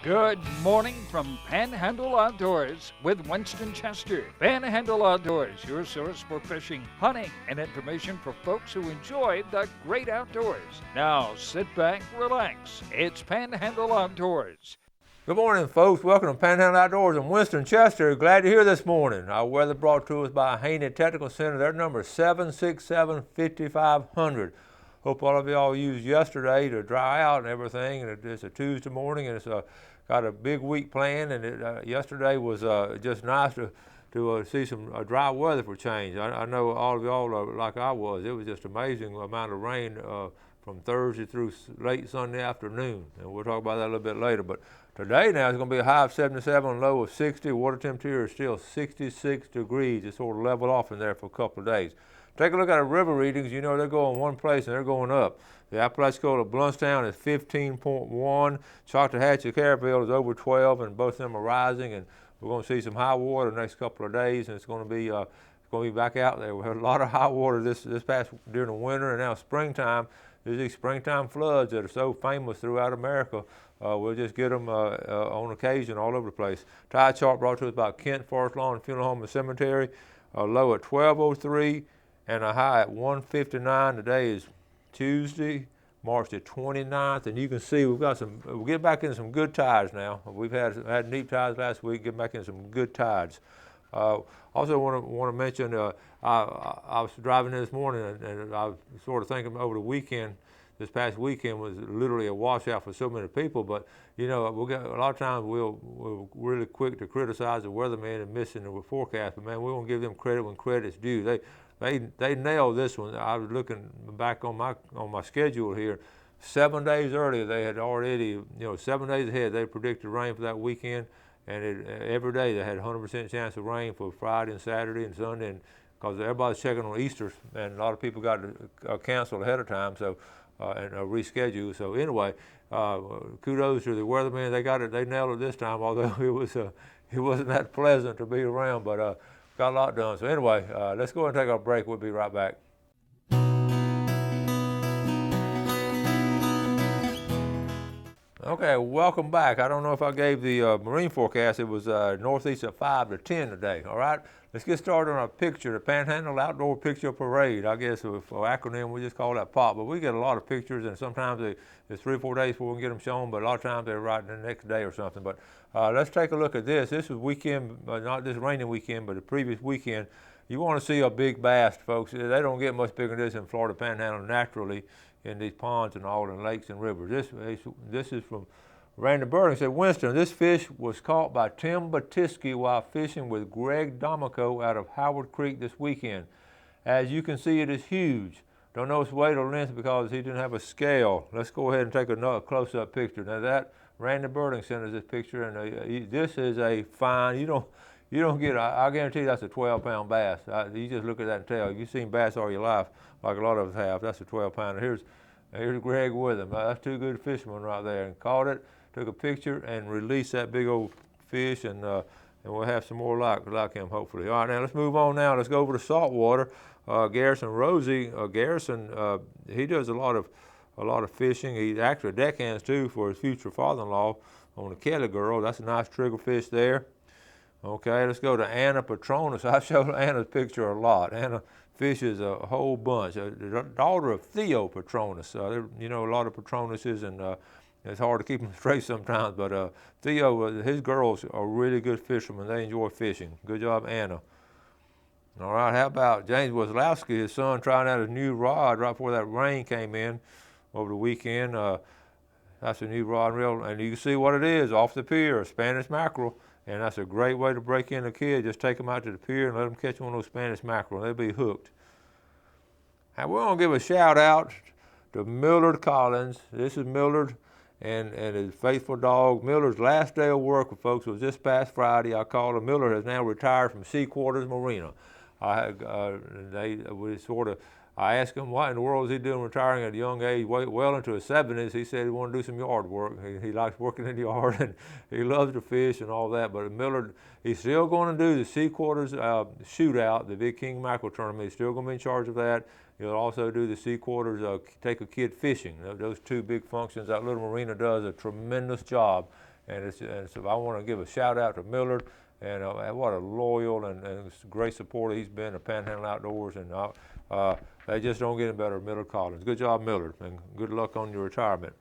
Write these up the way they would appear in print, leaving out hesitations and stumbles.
Good morning from Panhandle Outdoors with Winston Chester. Panhandle Outdoors, your source for fishing, hunting, and information for folks who enjoy the great outdoors. Now sit back, relax. It's Panhandle Outdoors. Good morning, folks. Welcome to Panhandle Outdoors. I'm Winston Chester. Glad you're here this morning. Our weather brought to us by Haney Technical Center. Their number is 767-5500. Hope all of y'all used yesterday to dry out and everything. And it's a Tuesday morning, and it's got a big week planned. And yesterday was just nice to see some dry weather for change. I know all of y'all are like I was. It was just amazing amount of rain from Thursday through late Sunday afternoon. And we'll talk about that a little bit later. But today now it's going to be a high of 77, low of 60. Water temperature is still 66 degrees. It's sort of leveled off in there for a couple of days. Take a look at our river readings. You know they're going one place and they're going up. The Apalachicola Bluntstown is 15.1. Choctawhatchee Caryville is over 12, and both of them are rising. And we're going to see some high water the next couple of days, and it's going to be back out there. We had a lot of high water this past during the winter, and now springtime. There's these springtime floods that are so famous throughout America. We'll just get them on occasion all over the place. Tide chart brought to us by Kent Forest Lawn Funeral Home and Cemetery. A low at 1203 and a high at 159. Today is Tuesday, March the 29th, and you can see we'll get back in some good tides now. We've had neat tides last week. Get back in some good tides. Also want to mention I was driving in this morning and I was sort of thinking over the weekend. This past weekend was literally a washout for so many people, but you know a lot of times we're really quick to criticize the weatherman and missing the forecast. But man, we want to give them credit when credit's due. They nailed this one. I was looking back on my schedule here. 7 days earlier, they had already 7 days ahead they predicted rain for that weekend. And every day they had 100% chance of rain for Friday and Saturday and Sunday, and because everybody's checking on Easter, and a lot of people got canceled ahead of time, so and rescheduled. So anyway, kudos to the weathermen. They got it. They nailed it this time, although it wasn't that pleasant to be around, but got a lot done. So anyway, let's go ahead and take our break. We'll be right back. Okay, welcome back. I don't know if I gave the marine forecast. It was northeast of 5 to 10 today. All right, let's get started on our picture, the Panhandle Outdoor Picture Parade. I guess for acronym we just call that POP. But we get a lot of pictures, and sometimes it's 3 or 4 days before we can get them shown. But a lot of times they're right the next day or something. But let's take a look at this. This was weekend, not this rainy weekend, but the previous weekend. You want to see a big bass, folks. They don't get much bigger than this in Florida Panhandle naturally, in these ponds and all, and lakes and rivers. This is from Randy Burton. He said, Winston, this fish was caught by Tim Batisky while fishing with Greg Domico out of Howard Creek this weekend. As you can see, it is huge. Don't know its weight or length because he didn't have a scale. Let's go ahead and take another close-up picture. Now that Randy Burton sent us this picture, and this is a fine. You don't get. I guarantee you that's a 12-pound bass. You just look at that and tell. You've seen bass all your life, like a lot of us have. That's a 12-pounder. Here's Greg with him. That's two good fishermen right there. And caught it, took a picture, and released that big old fish. And we'll have some more like him, hopefully. All right, now let's move on. Now let's go over to saltwater. Garrison Rosie. Garrison, he does a lot of fishing. He's actually a deckhands too for his future father-in-law on the Kelly Girl. That's a nice triggerfish there. Okay, let's go to Anna Patronus. I showed Anna's picture a lot. Anna fishes a whole bunch. The daughter of Theo Patronus. A lot of Patronuses, and it's hard to keep them straight sometimes. But Theo, his girls are really good fishermen. They enjoy fishing. Good job, Anna. All right, how about James Wazlowski, his son, trying out his new rod right before that rain came in over the weekend. That's a new rod and reel, and you can see what it is off the pier, a Spanish mackerel. And that's a great way to break in a kid. Just take them out to the pier and let them catch one of those Spanish mackerel. They'll be hooked. And we're going to give a shout out to Millard Collins. This is Millard and his faithful dog. Millard's last day of work with folks was this past Friday. I called him. Millard has now retired from Sea Quarters Marina. I asked him what in the world is he doing retiring at a young age, well into his 70s. He said he wanted to do some yard work. He likes working in the yard, and he loves to fish and all that. But Millard, he's still going to do the Sea Quarters shootout, the Big King Mackerel Tournament. He's still going to be in charge of that. He'll also do the Sea Quarters, take a kid fishing. Those two big functions. That little marina does a tremendous job. And so I want to give a shout out to Millard, and what a loyal and great supporter he's been of Panhandle Outdoors, and they just don't get any better than Millard Collins. Good job, Millard, and good luck on your retirement.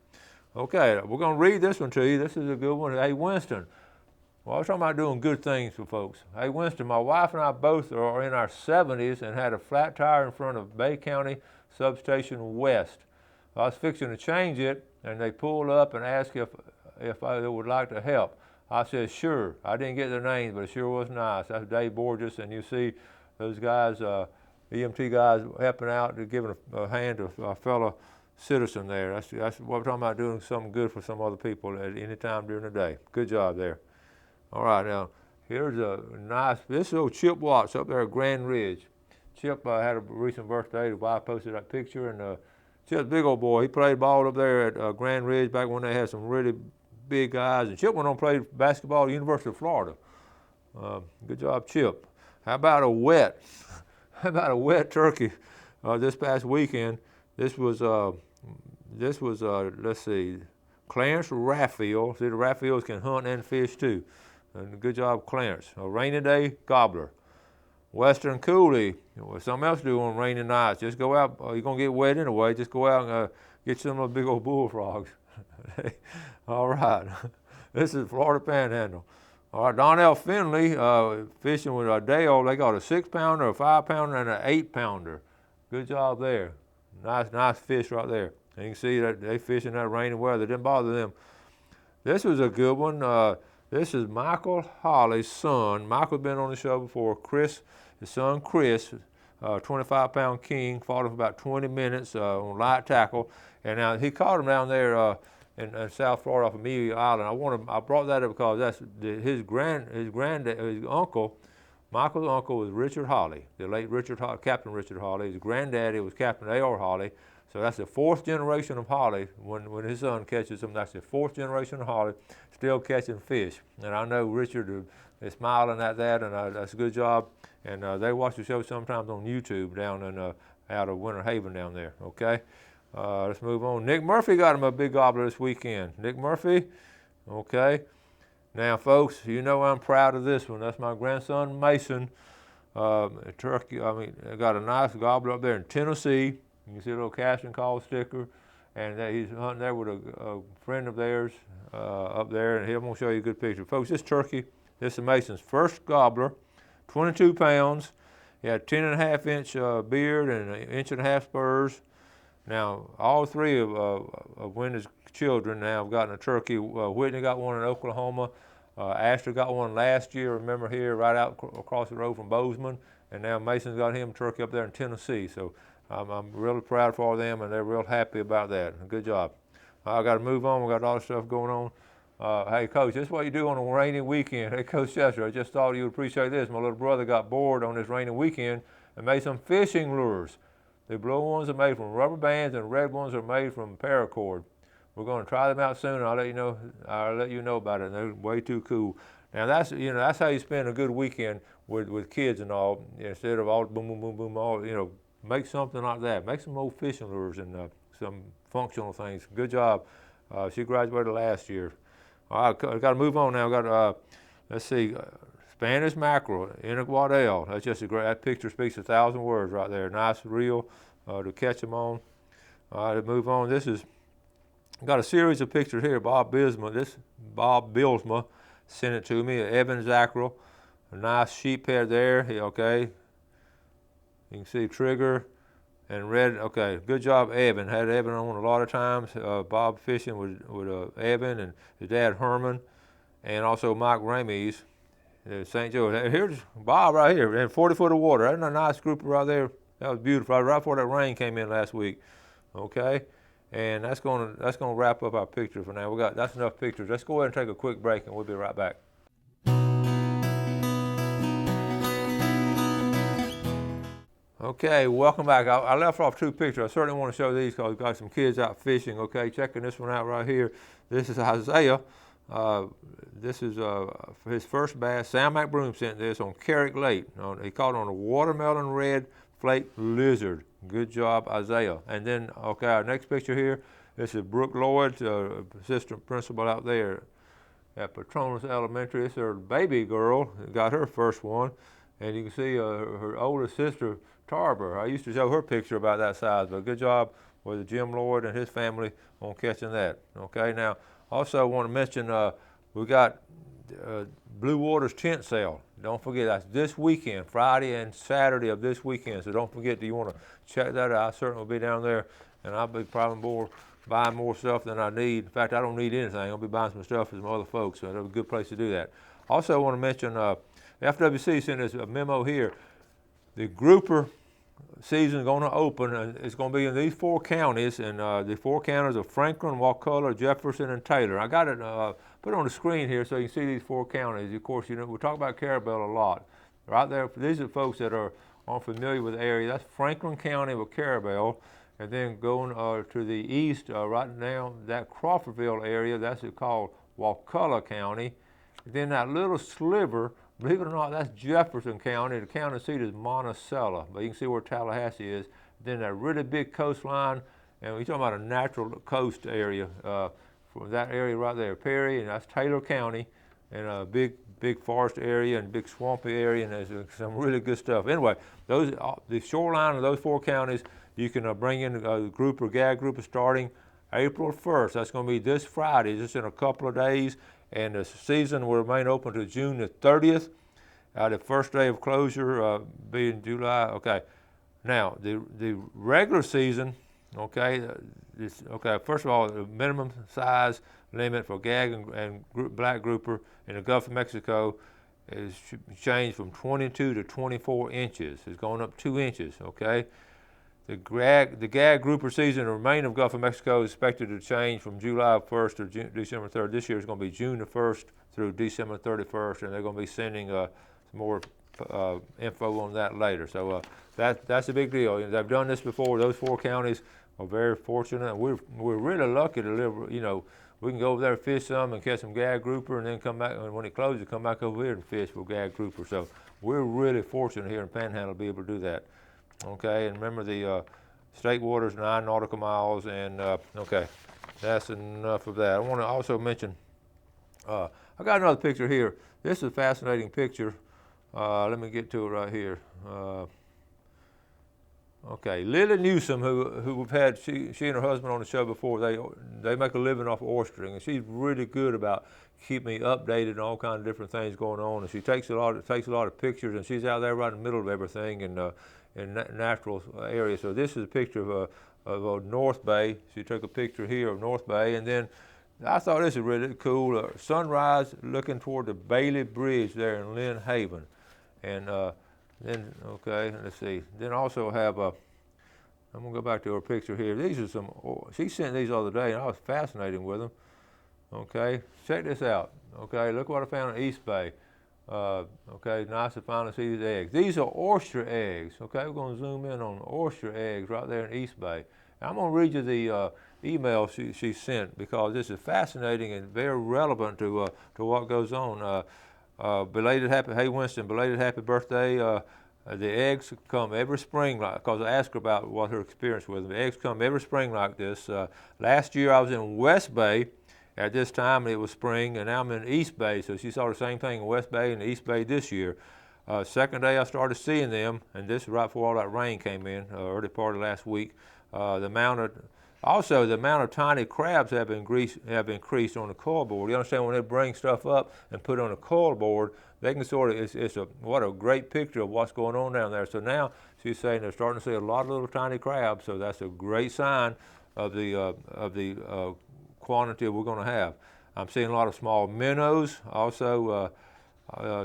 Okay, we're going to read this one to you. This is a good one. Hey, Winston. Well, I was talking about doing good things for folks. Hey, Winston, my wife and I both are in our 70s and had a flat tire in front of Bay County Substation West. I was fixing to change it, and they pulled up and asked if I would like to help. I said, sure. I didn't get their names, but it sure was nice. That's Dave Borges, and you see those guys, EMT guys, helping out, giving a hand to a fellow citizen there. That's what we're talking about, doing something good for some other people at any time during the day. Good job there. All right, now, here's a nice, this is old Chip Watts up there at Grand Ridge. Chip had a recent birthday. The wife posted that picture, and Chip's a big old boy. He played ball up there at Grand Ridge back when they had some really big guys. And Chip went on to play basketball at the University of Florida. Good job, Chip. How about a wet turkey this past weekend? This was let's see, Clarence Raphael. See, the Raphaels can hunt and fish too. And good job, Clarence. A rainy day gobbler. Western Coulee. Something else to do on rainy nights. Just go out. You're gonna get wet anyway. Just go out and get some of the big old bullfrogs. All right. This is Florida Panhandle. All right, Donnell Finley fishing with Dale. They got a 6-pounder, a 5-pounder, and an 8-pounder. Good job there. Nice fish right there. And you can see that they fish in that rainy weather. It didn't bother them. This was a good one. This is Michael Holly's son. Michael's been on the show before. Chris, his son Chris, 25-pound king, fought him for about 20 minutes on light tackle. And now he caught him down there in South Florida off of Amelia Island. I brought that up because that's his uncle. Michael's uncle was Richard Holly, the late Captain Richard Holly. His granddaddy was Captain A.R. Holly. So that's the 4th generation of Holly. When his son catches him, that's the 4th generation of Holly, still catching fish. And I know Richard is smiling at that, and that's a good job. And they watch the show sometimes on YouTube down in out of Winter Haven down there. Okay, let's move on. Nick Murphy got him a big gobbler this weekend. Nick Murphy, okay. Now, folks, you know I'm proud of this one. That's my grandson Mason. Turkey. I got a nice gobbler up there in Tennessee. You can see a little casting call sticker, and he's hunting there with a friend of theirs up there, and I'm going to show you a good picture. Folks, this turkey, this is Mason's first gobbler, 22 pounds. He had 10.5-inch beard and 1.5 inch spurs. Now, all 3 of Wendy's children now have gotten a turkey. Whitney got one in Oklahoma. Astor got one last year, remember, here right out across the road from Bozeman, and now Mason's got him a turkey up there in Tennessee. So I'm really proud for them, and they're real happy about that. Good job. I got to move on. We got all this stuff going on. Hey, Coach, this is what you do on a rainy weekend. Hey, Coach Chester, I just thought you would appreciate this. My little brother got bored on this rainy weekend and made some fishing lures. The blue ones are made from rubber bands, and red ones are made from paracord. We're going to try them out soon, and I'll let you know about it. They're way too cool. Now that's how you spend a good weekend with kids and all. Instead of all boom, boom, boom, boom, all make something like that. Make some old fishing lures and some functional things. Good job. She graduated last year. All right, I've got to move on now. I've got let's see, Spanish mackerel in a Guadale. That's just a great. That picture speaks 1,000 words right there. Nice reel to catch them on. All right, move on. This is. Got a series of pictures here. Bob Bilsma sent it to me. Evan Zackrell, a nice sheep head there. Okay. You can see Trigger and Red. Okay, good job, Evan. Had Evan on a lot of times. Bob fishing with Evan and his dad Herman, and also Mike Ramies, St. Joe. Here's Bob right here in 40 foot of water. That's a nice group right there. That was beautiful. Right before that rain came in last week. Okay, and that's gonna wrap up our picture for now. That's enough pictures. Let's go ahead and take a quick break, and we'll be right back. Okay, welcome back. I left off 2 pictures. I certainly want to show these because we've got some kids out fishing. Okay, checking this one out right here. This is Isaiah. This is his first bass. Sam McBroom sent this on Carrick Lake. He caught on a watermelon red flake lizard. Good job, Isaiah. And then, okay, our next picture here. This is Brooke Lloyd, assistant principal out there. at Petronas Elementary. It's her baby girl, got her first one. And you can see her older sister, Tarver. I used to show her picture about that size, but good job with Jim Lloyd and his family on catching that. Okay, now also want to mention we got Blue Water's tent sale. Don't forget, that's this weekend, Friday and Saturday of this weekend. So don't forget, do you want to check that out? I certainly will be down there, and I'll be probably buying more stuff than I need. In fact, I don't need anything. I'll be buying some stuff for some other folks, so that'll be a good place to do that. Also, I want to mention FWC sent us a memo here. The grouper season is going to open, and it's going to be in these 4 counties, and the 4 counties of Franklin, Wakulla, Jefferson, and Taylor. I got it put on the screen here so you can see these 4 counties. Of course, you know, we talk about Carabel a lot. Right there, these are folks that aren't familiar with the area. That's Franklin County with Carabel, and then going to the east, right now, that Crawfordville area, that's called Wakulla County. And then that little sliver, believe it or not, that's Jefferson County. The county seat is Monticello, but you can see where Tallahassee is. Then that really big coastline, and we're talking about a natural coast area from that area right there, Perry, and that's Taylor County, and a big forest area and big swampy area, and there's some really good stuff. Anyway, the shoreline of those 4 counties, you can bring in a group or gag group starting April 1st. That's going to be this Friday, just in a couple of days, and the season will remain open to June the 30th. The first day of closure being July. Okay, now the regular season. Okay, first of all, the minimum size limit for gag and black grouper in the Gulf of Mexico is changed from 22 to 24 inches. It's going up 2 inches. Okay, the gag grouper season in the remainder of Gulf of Mexico is expected to change from July 1st to December 3rd. This year is going to be June the 1st through December 31st, and they're going to be sending some more info on that later. So that's a big deal. They've done this before. Those 4 counties are very fortunate. We're really lucky to live. You know, we can go over there and fish some and catch some gag grouper, and then come back, and when it closes, come back over here and fish for gag grouper. So we're really fortunate here in Panhandle to be able to do that. Okay, and remember the state waters 9 nautical miles, and okay, that's enough of that. I want to also mention, I got another picture here. This is a fascinating picture. Let me get to it right here. Okay, Lily Newsom, who we've had, she and her husband on the show before. They make a living off of oystering, and she's really good about keeping me updated on all kinds of different things going on. And she takes a lot of pictures, and she's out there right in the middle of everything in natural areas. So this is a picture of North Bay. She took a picture here of North Bay, and then I thought this was really cool. Sunrise looking toward the Bailey Bridge there in Lynn Haven, and then, okay, let's see. Then also have I'm gonna go back to her picture here. These are some, she sent these the other day, and I was fascinated with them. Okay, check this out. Okay, look what I found in East Bay. Okay, nice to finally see these eggs. These are oyster eggs. Okay, we're gonna zoom in on oyster eggs right there in East Bay. I'm gonna read you the email she sent, because this is fascinating and very relevant to what goes on. Belated happy, hey Winston, belated happy birthday. The eggs come every spring, because I asked her about what her experience was. The eggs come every spring like this. Last year I was in West Bay at this time, and it was spring, and now I'm in East Bay, so she saw the same thing in West Bay and East Bay this year. Second day I started seeing them, and this is right before all that rain came in, early part of last week. The amount of tiny crabs have increased on the coil board. You understand, when they bring stuff up and put it on a coil board, they can sort of, what a great picture of what's going on down there. So now she's saying they're starting to see a lot of little tiny crabs, so that's a great sign of the quantity we're going to have. I'm seeing a lot of small minnows. Also,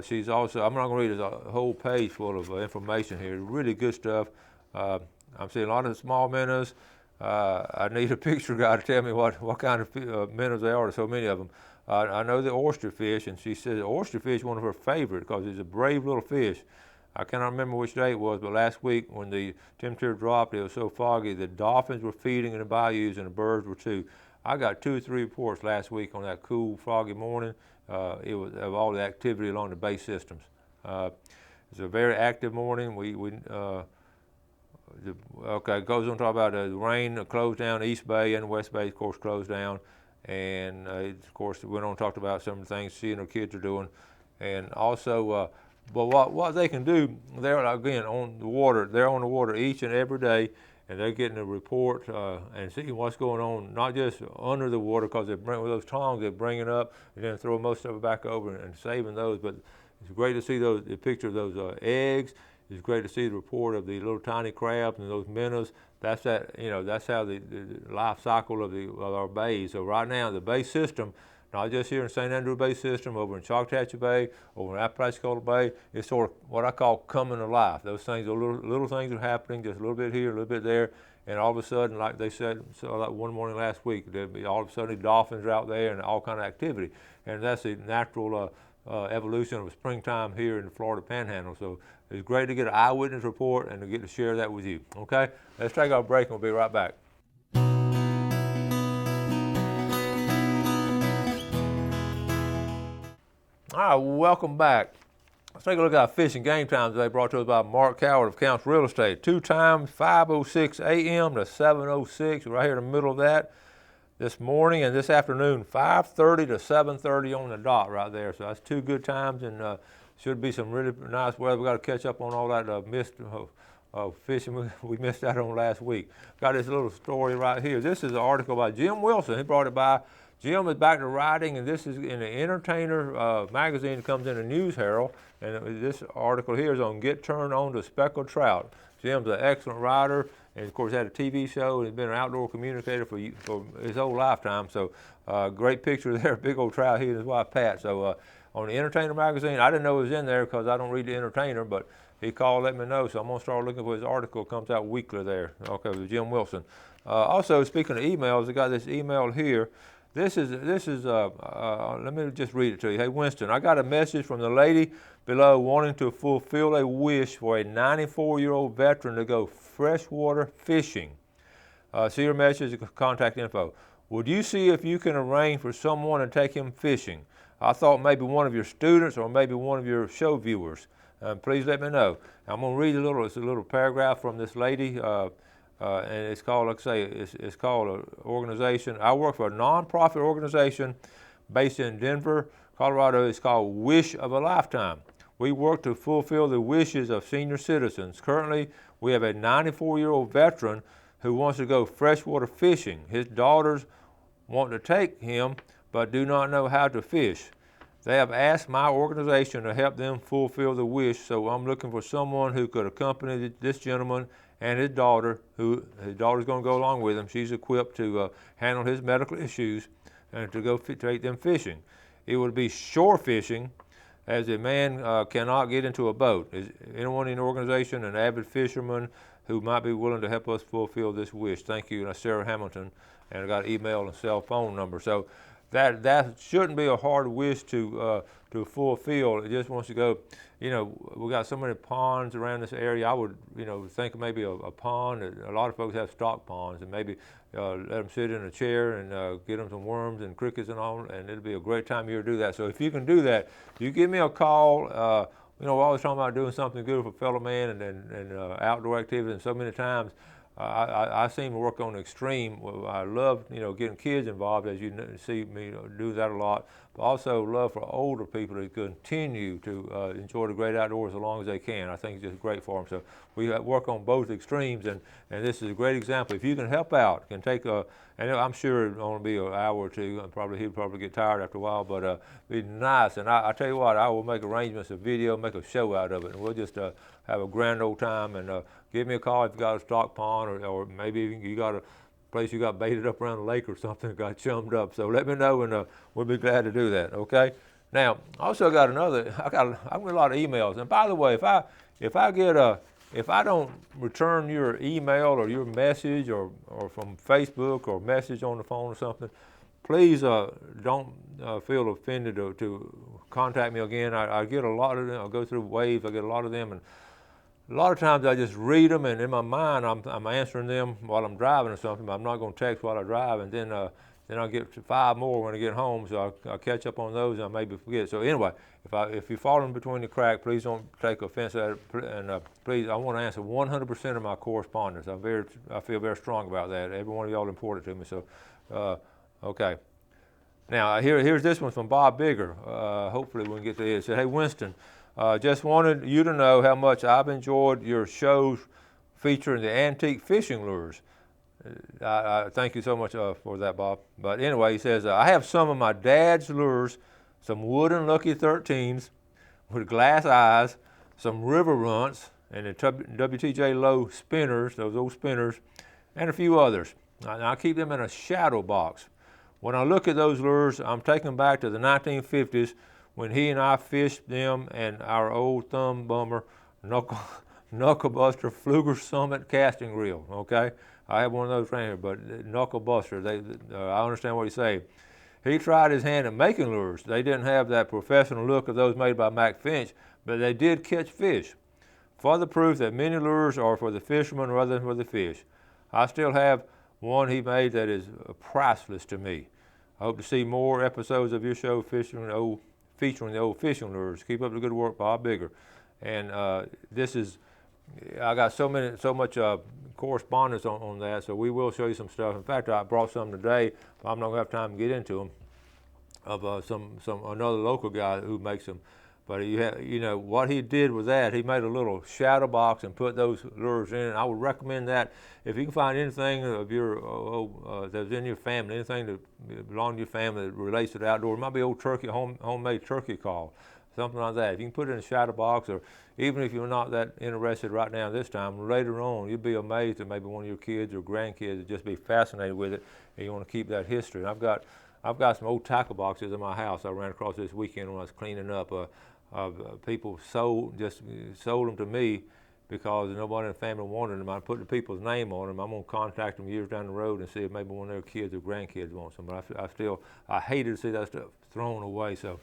she's also, I'm not going to read a whole page full of information here. Really good stuff. I'm seeing a lot of small minnows. I need a picture guy to tell me what kind of minnows they are. There's so many of them. I know the oyster fish, and she says the oyster fish is one of her favorites because it's a brave little fish. I cannot remember which day it was, but last week when the temperature dropped, it was so foggy, the dolphins were feeding in the bayous and the birds were too. I got 2 or 3 reports last week on that cool, foggy morning. It was of all the activity along the bay systems. It's a very active morning. Okay, it goes on to talk about the rain closed down East Bay and West Bay, of course, closed down. and of course we went on and talked about some of the things she and her kids are doing, and also but what they can do, they're again on the water. They're on the water each and every day, and they're getting a report and seeing what's going on, not just under the water, because they bring with those tongs, they bring it up and then throw most of it back over and saving those. But it's great to see the picture of those eggs. It's great to see the report of the little tiny crabs and those minnows. That's that's how the life cycle of our bays. So right now the bay system, not just here in St. Andrew Bay System, over in Choctawhatchee Bay, over in Apalachicola Bay, it's sort of what I call coming to life. Those things, little things are happening, just a little bit here, a little bit there, and all of a sudden, like they said, so like one morning last week, there'd be all of a sudden dolphins are out there and all kind of activity, and that's the natural evolution of springtime here in the Florida Panhandle. So it's great to get an eyewitness report and to get to share that with you. Okay, let's take our break and we'll be right back. All right, welcome back. Let's take a look at our fishing game times today, brought to us by Mark Coward of Counts Real Estate. 2 times, 5:06 a.m. to 7:06, right here in the middle of that. This morning and this afternoon, 5:30 to 7:30 on the dot right there. So that's 2 good times, and should be some really nice weather. We got to catch up on all that missed fishing we missed out on last week. Got this little story right here. This is an article by Jim Wilson. He brought it by. Jim is back to writing, and this is in the Entertainer magazine. It comes in the News Herald, and this article here is on Get Turned On to Speckled Trout. Jim's an excellent writer, and of course had a TV show, and he's been an outdoor communicator for his whole lifetime. So great picture there, big old trout, he and his wife Pat. So on the Entertainer magazine, I didn't know it was in there because I don't read the Entertainer, but he called, let me know, so I'm going to start looking for his article. It comes out weekly there, okay, with Jim Wilson. Also, speaking of emails, I got this email here. This is let me just read it to you. Hey, Winston, I got a message from the lady below wanting to fulfill a wish for a 94-year-old veteran to go freshwater fishing. See your message, contact info. Would you see if you can arrange for someone to take him fishing? I thought maybe one of your students or maybe one of your show viewers. Please let me know. I'm going to read it's a little paragraph from this lady. And it's called, like I say, it's called an organization. I work for a nonprofit organization based in Denver, Colorado. It's called Wish of a Lifetime. We work to fulfill the wishes of senior citizens. Currently, we have a 94-year-old veteran who wants to go freshwater fishing. His daughters want to take him, but do not know how to fish. They have asked my organization to help them fulfill the wish, so I'm looking for someone who could accompany this gentleman and his daughter, his daughter's going to go along with him. She's equipped to handle his medical issues and to go take them fishing. It would be shore fishing, as a man cannot get into a boat. Is anyone in the organization an avid fisherman who might be willing to help us fulfill this wish? Thank you, Sarah Hamilton, and I got an email and cell phone number. So that shouldn't be a hard wish to fulfill. It just wants to go. You know, we got so many ponds around this area. I would, think maybe a pond. A lot of folks have stock ponds, and maybe let them sit in a chair and get them some worms and crickets and all, and it'll be a great time of year to do that. So if you can do that, you give me a call. We're always talking about doing something good for fellow man and outdoor activities, and so many times I seem to work on the extreme. I love, getting kids involved, as you see me do that a lot, but also love for older people to continue to enjoy the great outdoors as long as they can. I think it's just great for them. So we work on both extremes, and this is a great example. If you can help out, can take and I'm sure it'll only be an hour or two, and he'll probably get tired after a while, but be nice. And I tell you what, I will make arrangements, a video, make a show out of it, and we'll just have a grand old time. And give me a call if you got a stock pond, or maybe you got a place you got baited up around the lake or something, got chummed up. So let me know, and we'll be glad to do that. Okay. Now, I also got I got a lot of emails. And by the way, if I don't return your email or your message or from Facebook or message on the phone or something, please don't feel offended to contact me again. I get a lot of them. I go through waves. I get a lot of them, and a lot of times I just read them, and in my mind I'm answering them while I'm driving or something. But I'm not going to text while I drive, and then I'll get to 5 more when I get home. So I'll catch up on those, and I maybe forget. So anyway, if you fall in between the crack, please don't take offense at it. And please, I want to answer 100% of my correspondence. I feel very strong about that. Every one of y'all is important to me. So okay. Now, here's this one from Bob Bigger. Hopefully we can get to it. It said, hey, Winston, just wanted you to know how much I've enjoyed your shows featuring the antique fishing lures. I thank you so much for that, Bob. But anyway, he says, I have some of my dad's lures, some wooden Lucky 13s with glass eyes, some river runts, and the WTJ Low spinners, those old spinners, and a few others. I keep them in a shadow box. When I look at those lures, I'm taken back to the 1950s when he and I fished them and our old thumb bummer Knucklebuster Fluger Summit casting reel, okay? I have one of those right here, but Knucklebuster, I understand what he's saying. He tried his hand at making lures. They didn't have that professional look of those made by Mac Finch, but they did catch fish. Further proof that many lures are for the fishermen rather than for the fish. I still have one he made that is priceless to me. I hope to see more episodes of your show featuring the old fishing lures. Keep up the good work, Bob Bigger. And I got so much correspondence on that, so we will show you some stuff. In fact, I brought some today, but I'm not gonna have time to get into them. Of another local guy who makes them. But you know what he did with that, he made a little shadow box and put those lures in. I would recommend that if you can find anything of your that's in your family, anything that belongs to your family that relates to the outdoor. It might be old turkey, homemade turkey call, something like that. If you can put it in a shadow box, or even if you're not that interested right now this time, later on you'll be amazed that maybe one of your kids or grandkids would just be fascinated with it, and you want to keep that history. And I've got some old tackle boxes in my house I ran across this weekend when I was cleaning up. People sold them to me because nobody in the family wanted them. I put the people's name on them. I'm gonna contact them years down the road and see if maybe one of their kids or grandkids wants them. But I hated to see that stuff thrown away. So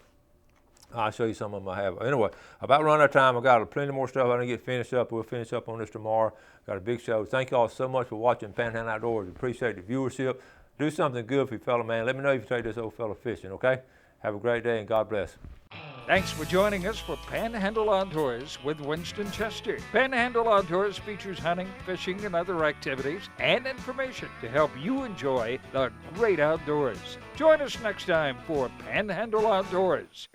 I'll show you some of them I have. Anyway, about run out of time. I got plenty more stuff I need to get finished up. We'll finish up on this tomorrow. Got a big show. Thank you all so much for watching Panhandle Outdoors. Appreciate the viewership. Do something good for your fellow man. Let me know if you take this old fellow fishing, okay? Have a great day and God bless. Thanks for joining us for Panhandle Outdoors with Winston Chester. Panhandle Outdoors features hunting, fishing, and other activities and information to help you enjoy the great outdoors. Join us next time for Panhandle Outdoors.